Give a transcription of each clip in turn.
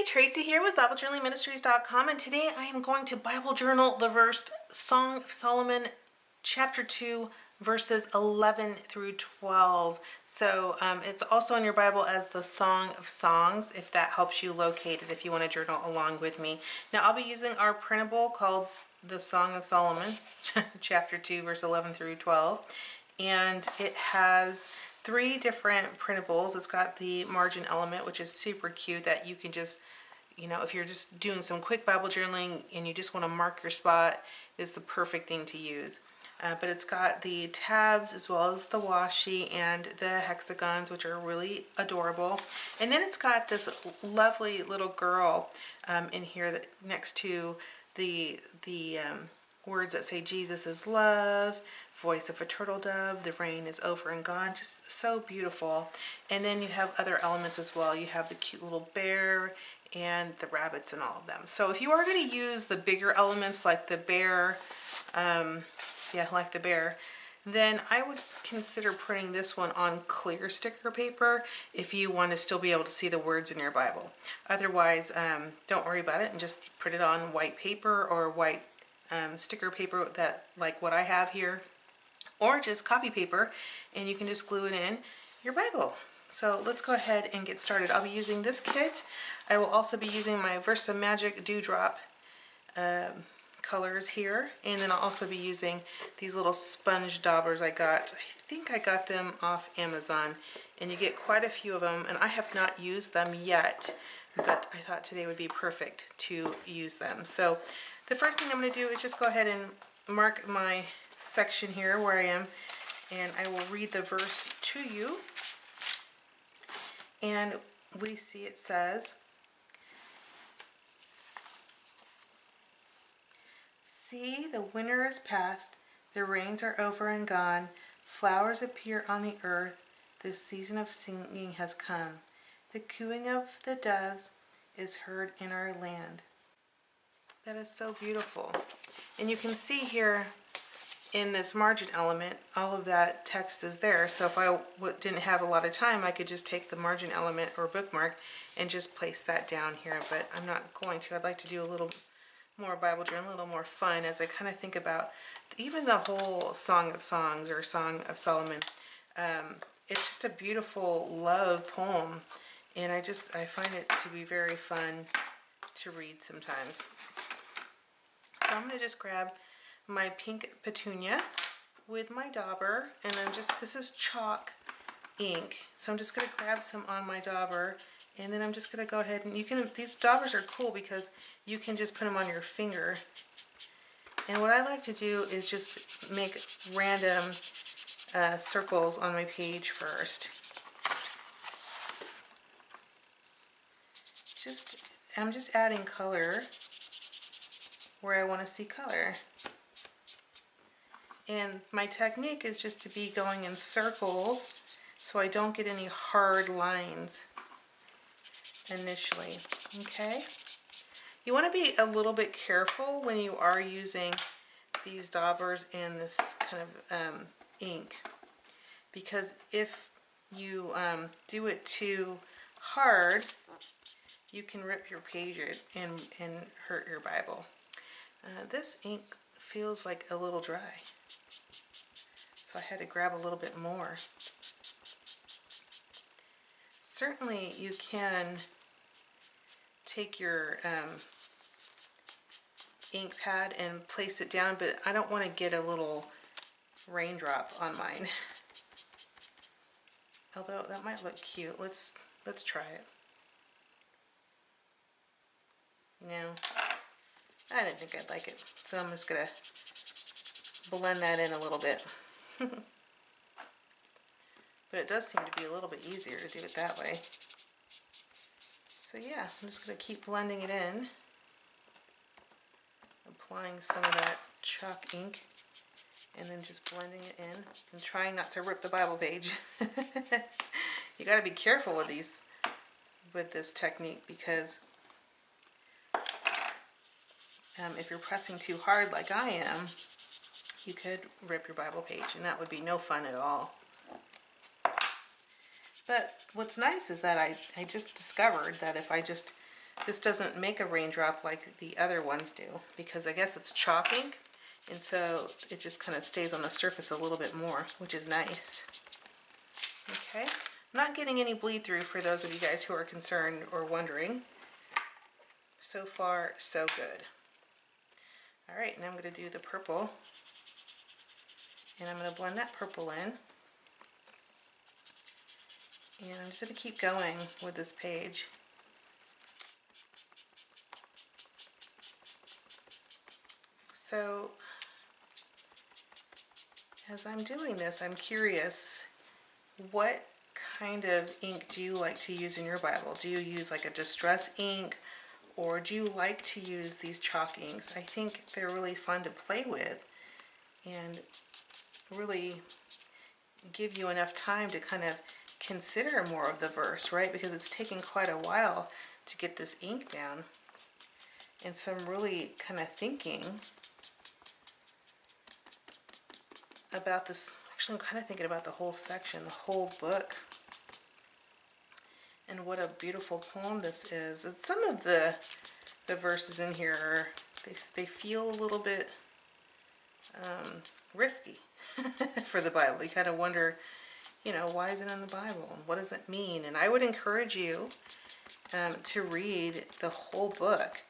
Tracy here with BibleJournalingMinistries.com, and today I am going to Bible Journal the verse Song of Solomon, chapter 2, verses 11 through 12. So it's also in your Bible as the Song of Songs, if that helps you locate it, if you want to journal along with me. Now I'll be using our printable called the Song of Solomon, chapter 2, verse 11 through 12. And it has 3 different printables. It's got the margin element, which is super cute, that you can just, if you're just doing some quick Bible journaling and you just want to mark your spot, it's the perfect thing to use. But it's got the tabs as well as the washi and the hexagons, which are really adorable. And then it's got this lovely little girl in here that next to the words that say Jesus is love, voice of a turtle dove, the rain is over and gone, just so beautiful. And then you have other elements as well. You have the cute little bear and the rabbits and all of them. So if you are going to use the bigger elements like the bear, then I would consider printing this one on clear sticker paper if you want to still be able to see the words in your Bible. Otherwise, don't worry about it and just print it on white paper or white sticker paper, that like what I have here, or just copy paper, and you can just glue it in your Bible. So let's go ahead and get started. I'll be using this kit. I will also be using my Versa Magic Dewdrop colors here, and then I'll also be using these little sponge daubers I think I got them off Amazon, and you get quite a few of them, and I have not used them yet, but I thought today would be perfect to use them. So the first thing I'm going to do is just go ahead and mark my section here where I am, and I will read the verse to you. And we see it says, "See, the winter is past, the rains are over and gone, flowers appear on the earth, the season of singing has come. The cooing of the doves is heard in our land." That is so beautiful. And you can see here in this margin element, all of that text is there. So if I didn't have a lot of time, I could just take the margin element or bookmark and just place that down here. But I'm not going to. I'd like to do a little more Bible journal, a little more fun as I kind of think about even the whole Song of Songs or Song of Solomon. It's just a beautiful love poem, and I find it to be very fun to read sometimes. So I'm going to just grab my pink petunia with my dauber, and this is chalk ink, so I'm just going to grab some on my dauber, and then I'm just going to go ahead and these daubers are cool because you can just put them on your finger. And what I like to do is just make random circles on my page first. I'm just adding color where I want to see color. And my technique is just to be going in circles so I don't get any hard lines initially. Okay? You want to be a little bit careful when you are using these daubers and this kind of ink, because if you do it too hard, you can rip your page and hurt your Bible. This ink feels like a little dry, so I had to grab a little bit more. Certainly you can take your ink pad and place it down, but I don't want to get a little raindrop on mine. Although that might look cute. Let's try it. No, I didn't think I'd like it, so I'm just going to blend that in a little bit. But it does seem to be a little bit easier to do it that way. So yeah, I'm just going to keep blending it in, applying some of that chalk ink, and then just blending it in and trying not to rip the Bible page. You got to be careful with this technique, because if you're pressing too hard like I am, you could rip your Bible page, and that would be no fun at all. But what's nice is that I just discovered that if I just this doesn't make a raindrop like the other ones do, because I guess it's chalk ink, and so it just kind of stays on the surface a little bit more, which is nice. Okay, I'm not getting any bleed through for those of you guys who are concerned or wondering. So far, so good. All right, now I'm going to do the purple, and I'm going to blend that purple in. And I'm just going to keep going with this page. So, as I'm doing this, I'm curious, what kind of ink do you like to use in your Bible? Do you use like a distress ink, or do you like to use these chalk inks? I think they're really fun to play with and really give you enough time to kind of consider more of the verse, right? Because it's taken quite a while to get this ink down. And so I'm really kind of thinking about this. Actually, I'm kind of thinking about the whole section, the whole book, and what a beautiful poem this is. And some of the verses in here are, they feel a little bit risky for the Bible. You kind of wonder, you know, why is it in the Bible and what does it mean? And I would encourage you to read the whole book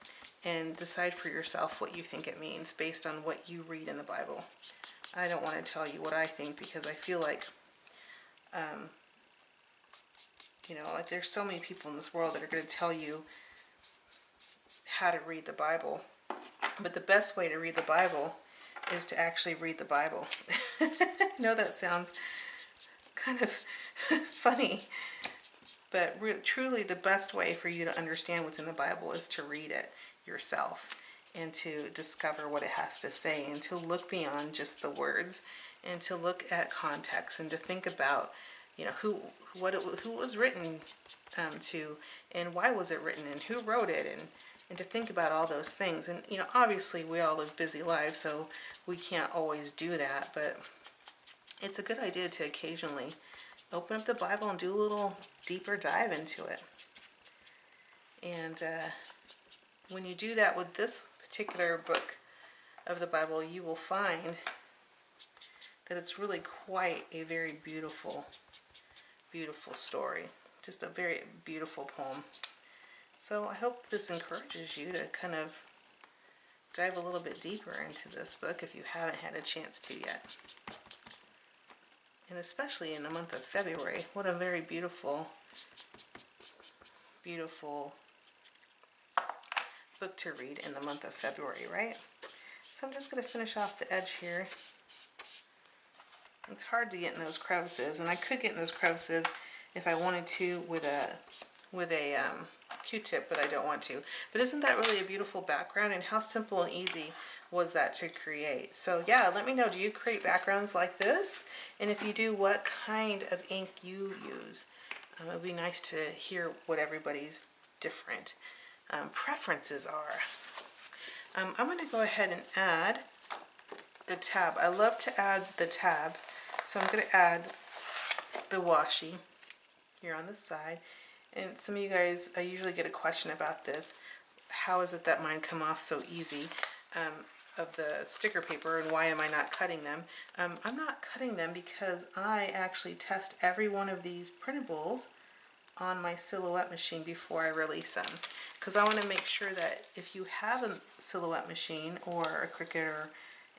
and decide for yourself what you think it means based on what you read in the Bible. I don't want to tell you what I think, because I feel like, you know, like there's so many people in this world that are going to tell you how to read the Bible. But the best way to read the Bible is to actually read the Bible. I know that sounds kind of funny, but truly the best way for you to understand what's in the Bible is to read it yourself and to discover what it has to say, and to look beyond just the words, and to look at context, and to think about, you know, who it was written to, and why was it written, and who wrote it, and to think about all those things. And, you know, obviously we all live busy lives, so we can't always do that, but it's a good idea to occasionally open up the Bible and do a little deeper dive into it. And when you do that with this particular book of the Bible, you will find that it's really quite a very beautiful, beautiful story. Just a very beautiful poem. So I hope this encourages you to kind of dive a little bit deeper into this book if you haven't had a chance to yet. And especially in the month of February, what a very beautiful, beautiful book to read in the month of February, right? So I'm just going to finish off the edge here. It's hard to get in those crevices, and I could get in those crevices if I wanted to with a Q-tip, but I don't want to. But isn't that really a beautiful background, and how simple and easy was that to create? So yeah, let me know, do you create backgrounds like this? And if you do, what kind of ink you use? It would be nice to hear what everybody's different preferences are. I'm going to go ahead and add the tab. I love to add the tabs, so I'm going to add the washi here on the side. And some of you guys, I usually get a question about this. How is it that mine come off so easy of the sticker paper, and why am I not cutting them? I'm not cutting them because I actually test every one of these printables on my Silhouette machine before I release them, because I want to make sure that if you have a Silhouette machine or a Cricut or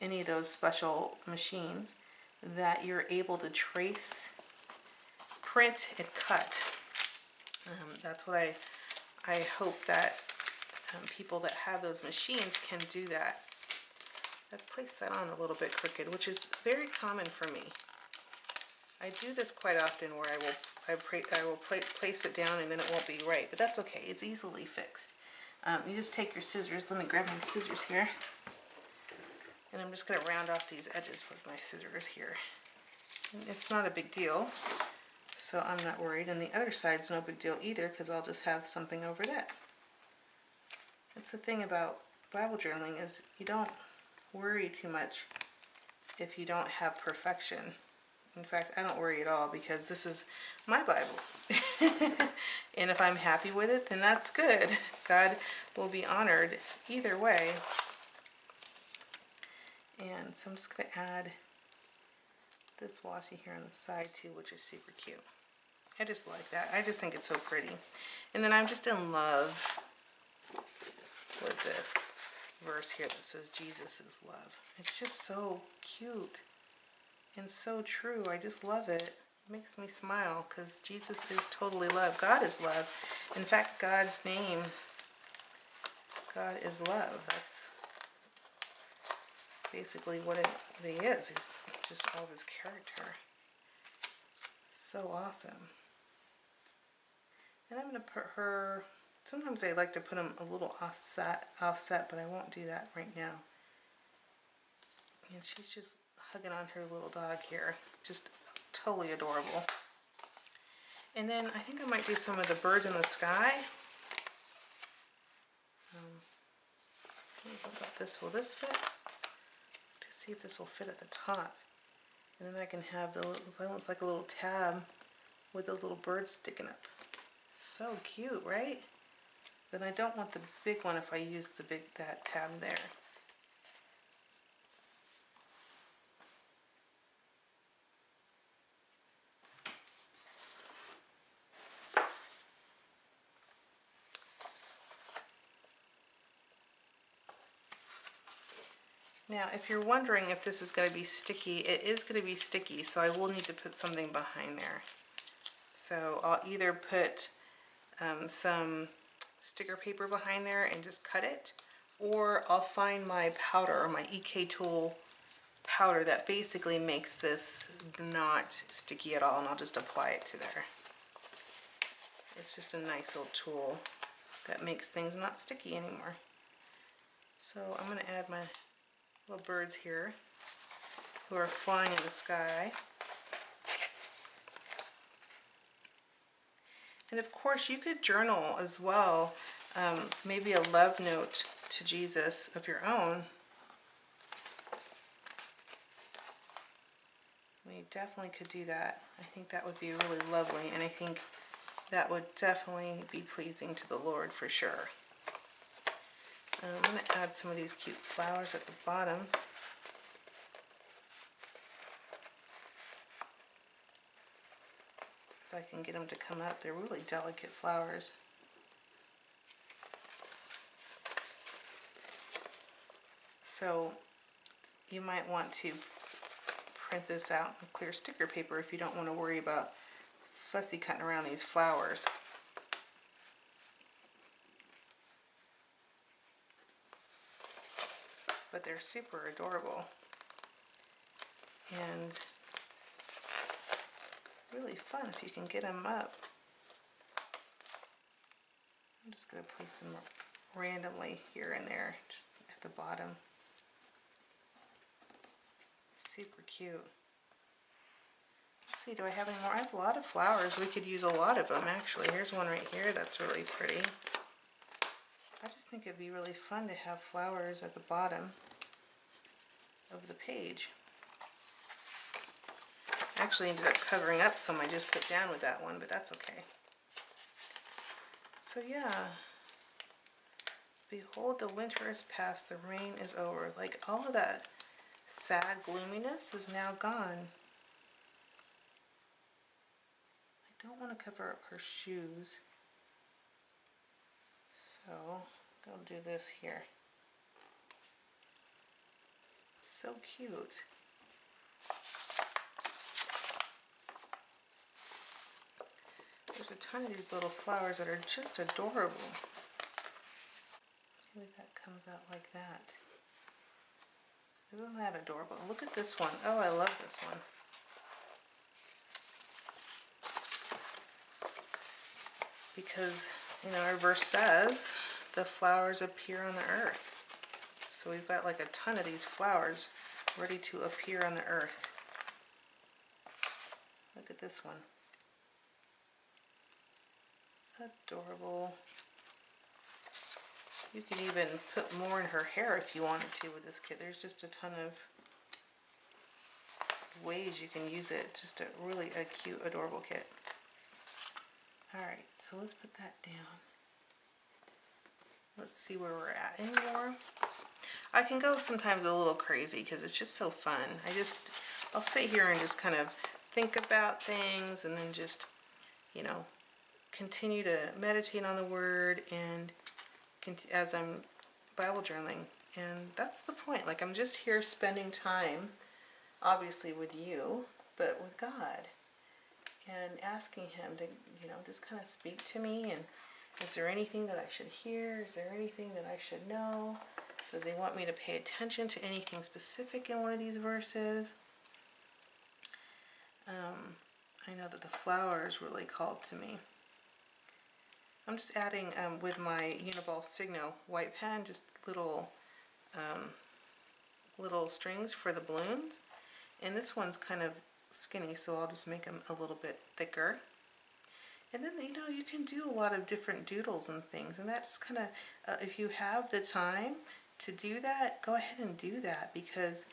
any of those special machines, that you're able to trace, print, and cut. That's what I hope that people that have those machines can do that. I've placed that on a little bit crooked, which is very common for me. I do this quite often where I will place it down and then it won't be right, but that's okay. It's easily fixed. You just take your scissors. Let me grab my scissors here. And I'm just going to round off these edges with my scissors here. And it's not a big deal, so I'm not worried. And the other side's no big deal either, because I'll just have something over that. That's the thing about Bible journaling, is you don't worry too much if you don't have perfection. In fact, I don't worry at all because this is my Bible. And if I'm happy with it, then that's good. God will be honored either way. And so I'm just going to add this washi here on the side too, which is super cute. I just like that. I just think it's so pretty. And then I'm just in love with this verse here that says Jesus is love. It's just so cute and so true. I just love it. It makes me smile because Jesus is totally love. God is love. In fact, God's name, God is love. That's basically what he is. He's just all of his character. So awesome. And I'm going to put her, sometimes I like to put them a little offset, but I won't do that right now. And she's just hugging on her little dog here. Just totally adorable. And then I think I might do some of the birds in the sky. What about this? Will this fit? To see if this will fit at the top. And then I can have the little, almost like a little tab with a little bird sticking up. So cute, right? Then I don't want the big one if I use that tab there. Now, if you're wondering if this is going to be sticky, it is going to be sticky, so I will need to put something behind there. So I'll either put some sticker paper behind there and just cut it, or I'll find my powder or my EK tool powder that basically makes this not sticky at all, and I'll just apply it to there. It's just a nice little tool that makes things not sticky anymore. So I'm going to add my little birds here who are flying in the sky. And of course you could journal as well, maybe a love note to Jesus of your own. We definitely could do that. I think that would be really lovely, and I think that would definitely be pleasing to the Lord for sure. I'm going to add some of these cute flowers at the bottom. If I can get them to come up, they're really delicate flowers. So you might want to print this out in clear sticker paper if you don't want to worry about fussy cutting around these flowers. But they're super adorable and really fun if you can get them up. I'm just going to place them randomly here and there, just at the bottom. Super cute. Let's see, do I have any more? I have a lot of flowers. We could use a lot of them actually. Here's one right here that's really pretty. I just think it'd be really fun to have flowers at the bottom of the page. I actually ended up covering up some I just put down with that one, but that's okay. So yeah, behold, the winter is past, the rain is over. Like all of that sad gloominess is now gone. I don't want to cover up her shoes. So I'll do this here. So cute. There's a ton of these little flowers that are just adorable. Maybe that comes out like that. Isn't that adorable? Look at this one. Oh, I love this one. Because, you know, our verse says, the flowers appear on the earth. So we've got like a ton of these flowers ready to appear on the earth. Look at this one. Adorable. You can even put more in her hair if you wanted to with this kit. There's just a ton of ways you can use it. Just a cute, adorable kit. Alright, so let's put that down. Let's see where we're at. Any more? I can go sometimes a little crazy because it's just so fun. I'll sit here and just kind of think about things and then just, you know, continue to meditate on the Word and as I'm Bible journaling. And that's the point. Like, I'm just here spending time, obviously with you, but with God. And asking Him to, you know, just kind of speak to me. And is there anything that I should hear? Is there anything that I should know? Does He want me to pay attention to anything specific in one of these verses? I know that the flowers really called to me. I'm just adding with my Uniball Signo white pen, just little strings for the balloons. And this one's kind of skinny, so I'll just make them a little bit thicker. And then, you know, you can do a lot of different doodles and things, and that just kind of, if you have the time to do that, go ahead and do that, because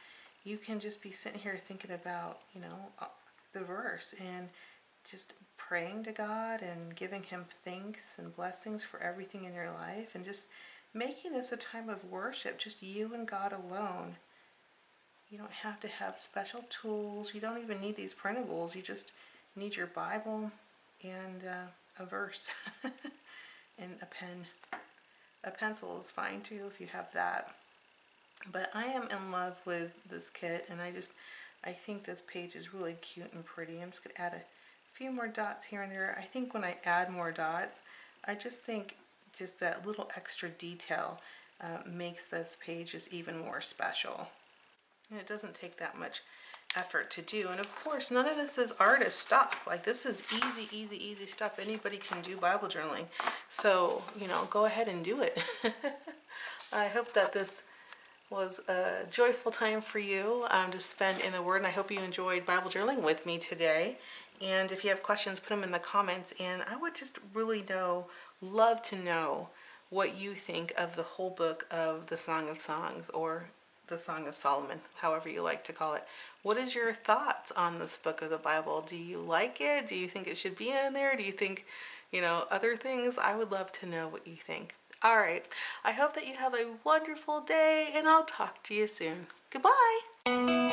you can just be sitting here thinking about, you know, the verse and just praying to God and giving Him thanks and blessings for everything in your life, and just making this a time of worship, just you and God alone. You don't have to have special tools. You don't even need these printables. You just need your Bible and a verse and a pen. A pencil is fine too if you have that. But I am in love with this kit, and I think this page is really cute and pretty. I'm just going to add a few more dots here and there. I think when I add more dots, I just think just that little extra detail makes this page just even more special. And it doesn't take that much effort to do. And of course, none of this is artist stuff. Like, this is easy stuff. Anybody can do Bible journaling. So, you know, go ahead and do it. I hope that this was a joyful time for you to spend in the Word, and I hope you enjoyed Bible journaling with me today. And if you have questions, put them in the comments, and I would just really love to know what you think of the whole book of the Song of Songs, or the Song of Solomon, however you like to call it. What is your thoughts on this book of the Bible? Do you like it? Do you think it should be in there? Do you think, you know, other things? I would love to know what you think. All right. I hope that you have a wonderful day, and I'll talk to you soon. Goodbye.